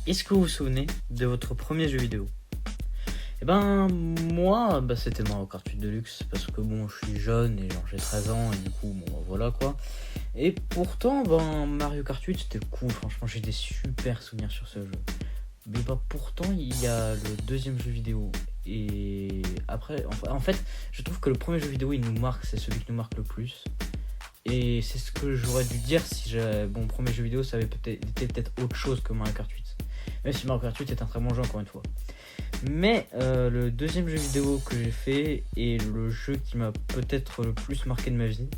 Est-ce que vous vous souvenez de votre premier jeu vidéo? Eh ben, moi, c'était Mario Kart 8 Deluxe, parce que bon, je suis jeune et genre j'ai 13 ans, et du coup, bon, voilà quoi. Et pourtant, Mario Kart 8 c'était cool, franchement, j'ai des super souvenirs sur ce jeu. Mais pourtant, il y a le deuxième jeu vidéo. Et après, en fait, je trouve que le premier jeu vidéo, il nous marque, c'est celui qui nous marque le plus. Et c'est ce que j'aurais dû dire si mon premier jeu vidéo, ça avait été peut-être autre chose que Mario Kart 8. Même si Mario Kart 8 est un très bon jeu, encore une fois. Mais le deuxième jeu vidéo que j'ai fait est le jeu qui m'a peut-être le plus marqué de ma vie.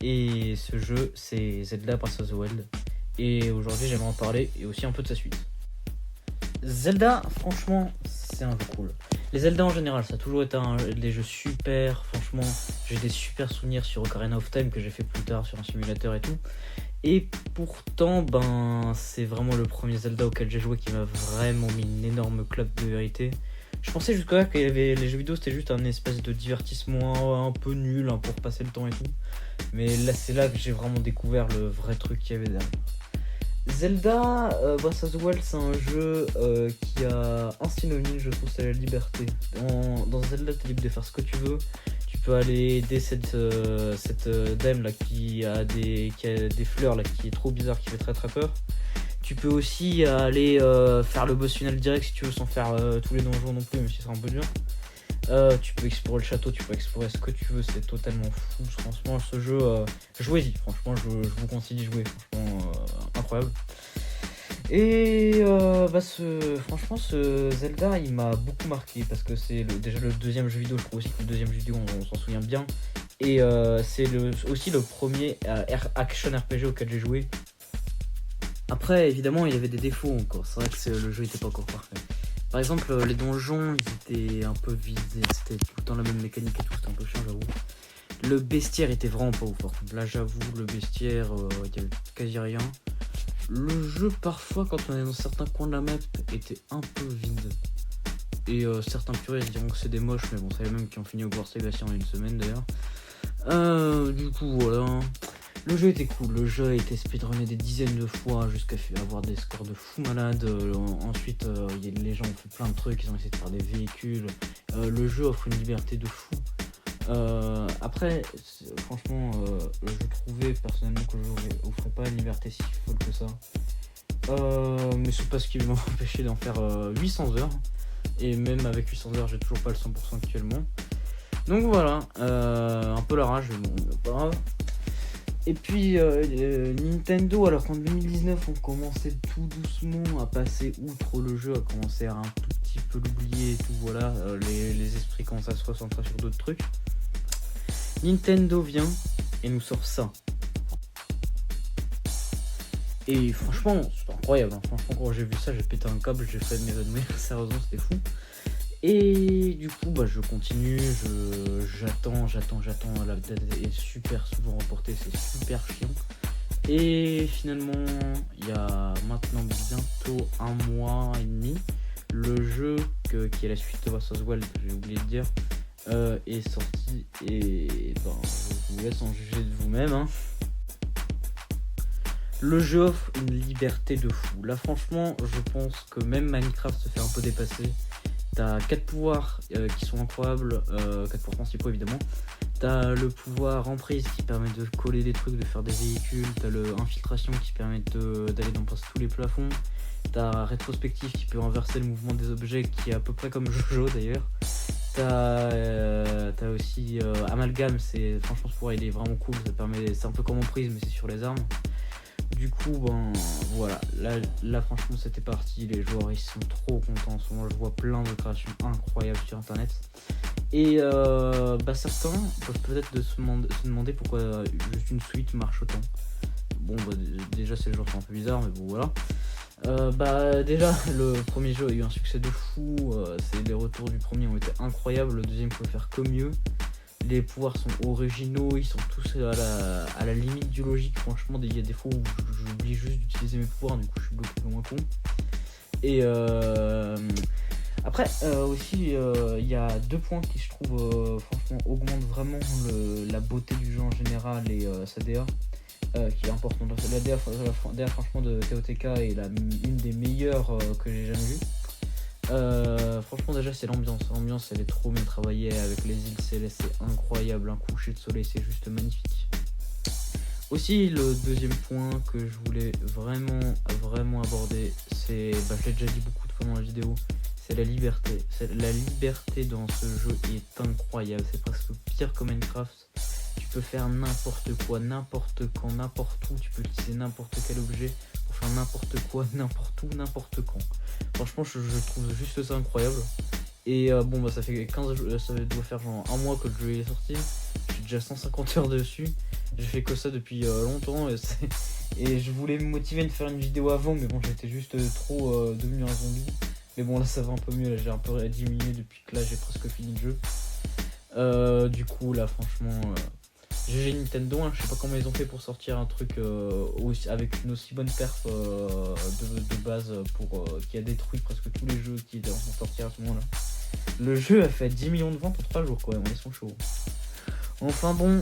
Et ce jeu, c'est Zelda Breath of the Wild. Et aujourd'hui, j'aimerais en parler et aussi un peu de sa suite. Zelda, franchement, c'est un jeu cool. Les Zelda en général, ça a toujours été des jeux super. Franchement, j'ai des super souvenirs sur Ocarina of Time que j'ai fait plus tard sur un simulateur et tout. Et pourtant, c'est vraiment le premier Zelda auquel j'ai joué qui m'a vraiment mis une énorme claque de vérité. Je pensais jusqu'à là que les jeux vidéo c'était juste un espèce de divertissement un peu nul pour passer le temps et tout. Mais là, c'est là que j'ai vraiment découvert le vrai truc qu'il y avait derrière. Zelda Breath of the Wild, c'est un jeu qui a un synonyme, je trouve, c'est la liberté. Dans Zelda, t'es libre de faire ce que tu veux. Tu peux aller aider cette dame là qui a des fleurs là qui est trop bizarre, qui fait très très peur. Tu peux aussi aller faire le boss final direct si tu veux, sans faire tous les donjons non plus, même si c'est un peu dur. Tu peux explorer le château, tu peux explorer ce que tu veux, c'est totalement fou. Franchement, ce jeu, jouez-y. Franchement, je vous conseille d'y jouer. Franchement, incroyable. Et franchement, ce Zelda, il m'a beaucoup marqué parce que c'est déjà le deuxième jeu vidéo. Je trouve aussi que le deuxième jeu vidéo, on s'en souvient bien. Et c'est aussi le premier action RPG auquel j'ai joué. Après, évidemment, il y avait des défauts encore. C'est vrai que le jeu n'était pas encore parfait. Par exemple, les donjons, ils étaient un peu vides. C'était tout le temps la même mécanique et tout. C'était un peu chiant, j'avoue. Le bestiaire était vraiment pas ouf. Là, j'avoue, le bestiaire, il y avait quasi rien. Le jeu, parfois, quand on est dans certains coins de la map, était un peu vide. Et certains puristes diront que c'est des moches, mais bon, c'est les mêmes qui ont fini Hogwarts Legacy en une semaine d'ailleurs. Du coup, voilà. Le jeu était cool, le jeu a été speedrunné des dizaines de fois jusqu'à avoir des scores de fou malade. Ensuite, les gens ont fait plein de trucs, ils ont essayé de faire des véhicules. Le jeu offre une liberté de fou. Après, franchement, je trouvais personnellement que le jeu offrait pas une liberté si folle que ça. Mais c'est pas ce qui m'a empêché d'en faire 800 heures. Et même avec 800 heures, j'ai toujours pas le 100% actuellement. Donc voilà, un peu la rage, mais bon, pas grave. Et puis Nintendo, alors qu'en 2019 on commençait tout doucement à passer outre le jeu, à commencer à un tout petit peu l'oublier et tout, voilà, les esprits commencent à se recentrer sur d'autres trucs. Nintendo vient et nous sort ça. Et franchement, c'est incroyable, franchement quand j'ai vu ça, j'ai pété un câble, j'ai fait m'évanouir, sérieusement c'était fou. Et du coup, je continue, j'attends, la date est super souvent reportée, c'est super chiant. Et finalement, il y a maintenant bientôt un mois et demi, le jeu qui est la suite de Breath of the Wild, que j'ai oublié de dire, est sorti et je vous laisse en juger de vous-même. Le jeu offre une liberté de fou. Là franchement, je pense que même Minecraft se fait un peu dépasser. T'as 4 pouvoirs qui sont incroyables, 4 pouvoirs principaux évidemment. T'as le pouvoir emprise qui permet de coller des trucs, de faire des véhicules. T'as le infiltration qui permet d'aller dans presque tous les plafonds. T'as rétrospective qui peut inverser le mouvement des objets, qui est à peu près comme Jojo d'ailleurs. T'as aussi amalgame, franchement ce pouvoir il est vraiment cool, c'est un peu comme emprise mais c'est sur les armes. Du coup, voilà, là franchement c'était parti, les joueurs ils sont trop contents en ce moment, je vois plein de créations incroyables sur internet. Et certains peuvent peut-être se demander pourquoi juste une suite marche autant. Bon déjà c'est le genre qui est un peu bizarre mais bon voilà. Déjà le premier jeu a eu un succès de fou, les retours du premier ont été incroyables, le deuxième peut faire que mieux. Les pouvoirs sont originaux, ils sont tous à la limite du logique. Franchement, il y a des fois où j'oublie juste d'utiliser mes pouvoirs, du coup je suis bloqué comme un con. Et après aussi, il y a 2 points qui je trouve franchement augmentent vraiment la beauté du jeu en général et sa DA. Qui est importante. La DA franchement de TOTK est une des meilleures meilleurs que j'ai jamais vus. Franchement déjà c'est l'ambiance elle est trop bien travaillée avec les îles célestes, c'est incroyable, un coucher de soleil c'est juste magnifique. Aussi le deuxième point que je voulais vraiment aborder, c'est, je l'ai déjà dit beaucoup de fois dans la vidéo, c'est la liberté. La liberté dans ce jeu est incroyable, c'est presque pire que Minecraft. Tu peux faire n'importe quoi, n'importe quand, n'importe où, tu peux utiliser n'importe quel objet pour faire n'importe quoi, n'importe où, n'importe quand. Franchement je trouve juste ça incroyable. Et ça fait 15 jours, ça doit faire genre un mois que le jeu est sorti. J'ai déjà 150 heures dessus. J'ai fait que ça depuis longtemps et je voulais me motiver de faire une vidéo avant, mais bon j'étais juste trop devenu un zombie. Mais bon là ça va un peu mieux, là j'ai un peu diminué depuis que là j'ai presque fini le jeu. Du coup là franchement GG Nintendo, hein, je sais pas comment ils ont fait pour sortir un truc avec une aussi bonne perf de base pour qui a détruit presque tous les jeux qui vont sortir à ce moment là. Le jeu a fait 10 millions de ventes en 3 jours quoi, ils sont chauds. Enfin bon,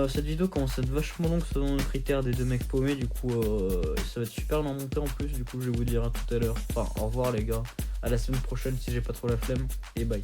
cette vidéo commence à être vachement longue selon le critère des deux mecs paumés, du coup ça va être super long à monter en plus, du coup je vais vous dire à tout à l'heure. Enfin au revoir les gars, à la semaine prochaine si j'ai pas trop la flemme, et bye.